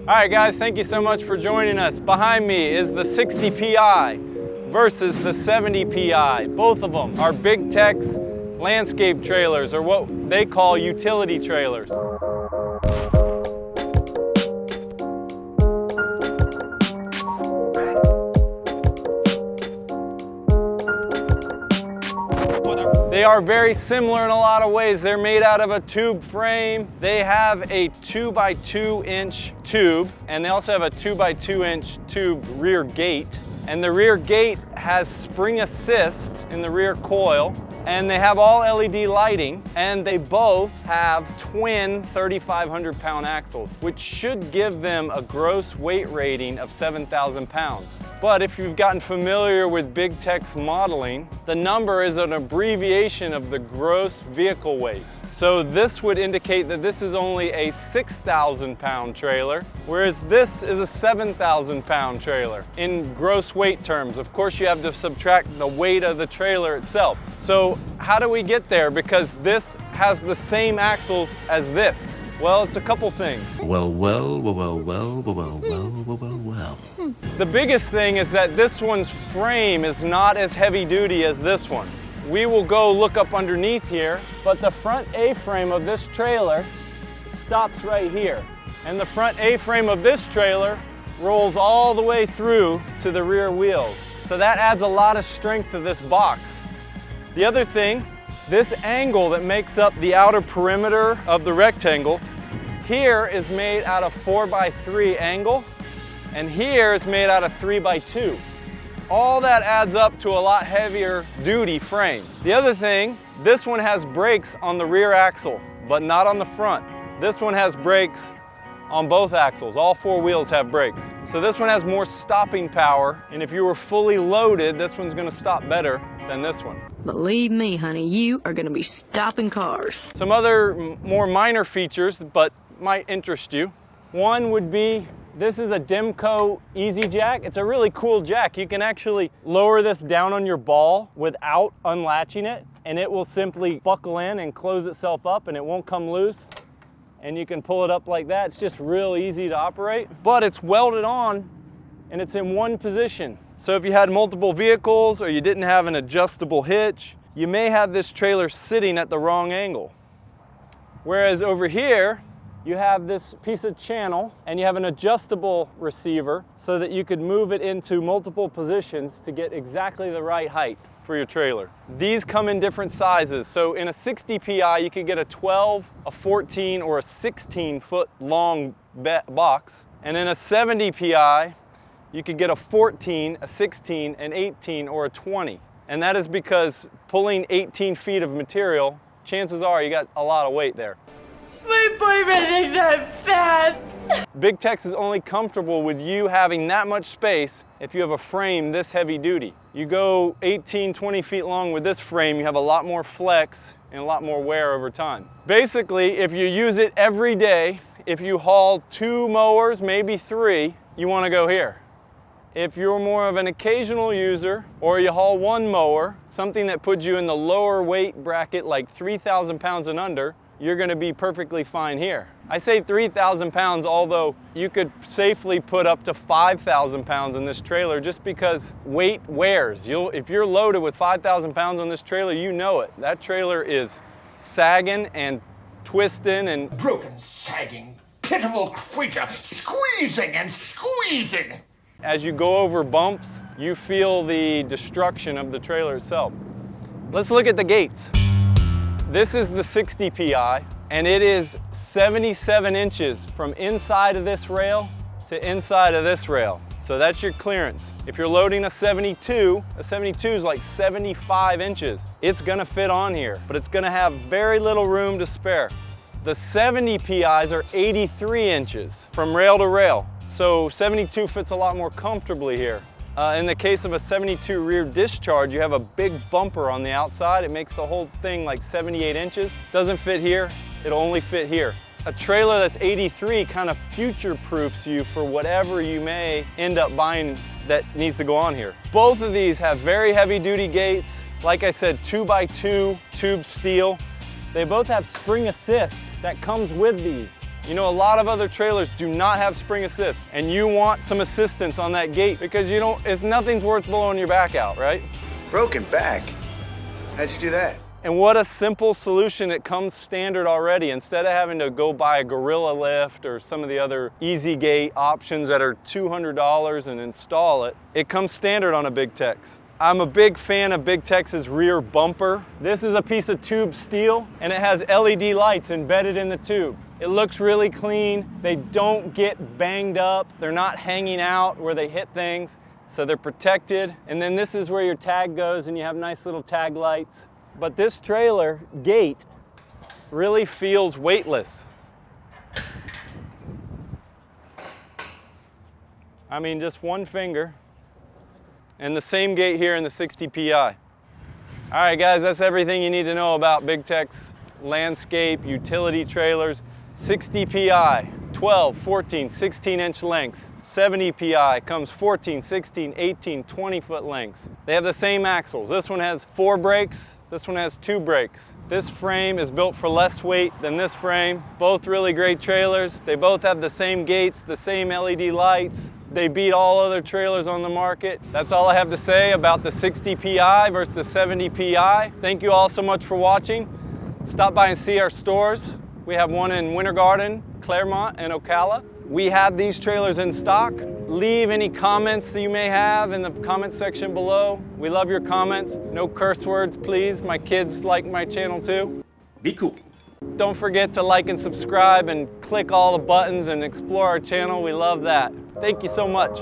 All right, guys, thank you so much for joining us. Behind me is the 60 PI versus the 70 PI. Both of them are Big Tex landscape trailers, or what they call utility trailers. They are very similar in a lot of ways. They're made out of a tube frame. They have a 2x2 inch tube, and they also have a 2x2 inch tube rear gate. And the rear gate has spring assist in the rear coil, and they have all LED lighting, and they both have twin 3,500 pound axles, which should give them a gross weight rating of 7,000 pounds. But if you've gotten familiar with Big Tex modeling, the number is an abbreviation of the gross vehicle weight. So this would indicate that this is only a 6,000 pound trailer, whereas this is a 7,000 pound trailer in gross weight terms. Of course, you have to subtract the weight of the trailer itself. So how do we get there? Because this has the same axles as this. Well, it's a couple things. Well. The biggest thing is that this one's frame is not as heavy duty as this one. We will go look up underneath here, but the front A-frame of this trailer stops right here. And the front A-frame of this trailer rolls all the way through to the rear wheels. So that adds a lot of strength to this box. The other thing, this angle that makes up the outer perimeter of the rectangle, here is made out of 4x3 angle, and here is made out of 3x2. All that adds up to a lot heavier duty frame. The other thing, this one has brakes on the rear axle, but not on the front. This one has brakes on both axles. All four wheels have brakes. So this one has more stopping power, and if you were fully loaded, this one's gonna stop better than this one. Believe me, honey, you are gonna be stopping cars. Some other more minor features, but might interest you. One would be, this is a Demco Easy Jack. It's a really cool jack. You can actually lower this down on your ball without unlatching it, and it will simply buckle in and close itself up, and it won't come loose. And you can pull it up like that. It's just real easy to operate, but it's welded on and it's in one position. So if you had multiple vehicles or you didn't have an adjustable hitch, you may have this trailer sitting at the wrong angle. Whereas over here, you have this piece of channel and you have an adjustable receiver so that you could move it into multiple positions to get exactly the right height for your trailer. These come in different sizes. So in a 60 PI, you could get a 12, a 14, or a 16 foot long box. And in a 70 PI, you could get a 14, a 16, an 18, or a 20. And that is because pulling 18 feet of material, chances are you got a lot of weight there. My boyfriend thinks I'm fat. Big Tex is only comfortable with you having that much space if you have a frame this heavy duty. You go 18, 20 feet long with this frame, you have a lot more flex and a lot more wear over time. Basically, if you use it every day, if you haul 2 mowers, maybe 3, you want to go here. If you're more of an occasional user, or you haul 1 mower, something that puts you in the lower weight bracket like 3,000 pounds and under, you're gonna be perfectly fine here. I say 3,000 pounds, although you could safely put up to 5,000 pounds in this trailer just because weight wears. If you're loaded with 5,000 pounds on this trailer, you know it. That trailer is sagging and twisting and broken, sagging, pitiful creature, squeezing and squeezing. As you go over bumps, you feel the destruction of the trailer itself. Let's look at the gates. This is the 60 PI, and it is 77 inches from inside of this rail to inside of this rail. So that's your clearance. If you're loading a 72 is like 75 inches. It's gonna fit on here, but it's gonna have very little room to spare. The 70 PIs are 83 inches from rail to rail. So 72 fits a lot more comfortably here. In the case of a 72 rear discharge, you have a big bumper on the outside. It makes the whole thing like 78 inches. Doesn't fit here, it'll only fit here. A trailer that's 83 kind of future-proofs you for whatever you may end up buying that needs to go on here. Both of these have very heavy-duty gates. Like I said, 2x2 tube steel. They both have spring assist that comes with these. You know, a lot of other trailers do not have spring assist, and you want some assistance on that gate because nothing's worth blowing your back out, right? Broken back? How'd you do that? And what a simple solution. It comes standard already. Instead of having to go buy a Gorilla Lift or some of the other easy gate options that are $200 and install it, it comes standard on a Big Tex. I'm a big fan of Big Tex's rear bumper. This is a piece of tube steel and it has LED lights embedded in the tube. It looks really clean. They don't get banged up. They're not hanging out where they hit things, so they're protected. And then this is where your tag goes and you have nice little tag lights. But this trailer gate really feels weightless. I mean, just one finger. And the same gate here in the 60 PI. All right, guys, that's everything you need to know about Big Tex landscape utility trailers. 60 PI, 12, 14, 16-inch lengths. 70 PI comes 14, 16, 18, 20-foot lengths. They have the same axles. This one has 4 brakes. This one has 2 brakes. This frame is built for less weight than this frame. Both really great trailers. They both have the same gates, the same LED lights. They beat all other trailers on the market. That's all I have to say about the 60 PI versus the 70 PI. Thank you all so much for watching. Stop by and see our stores. We have one in Winter Garden, Claremont, and Ocala. We have these trailers in stock. Leave any comments that you may have in the comment section below. We love your comments. No curse words, please. My kids like my channel too. Be cool. Don't forget to like and subscribe and click all the buttons and explore our channel. We love that. Thank you so much.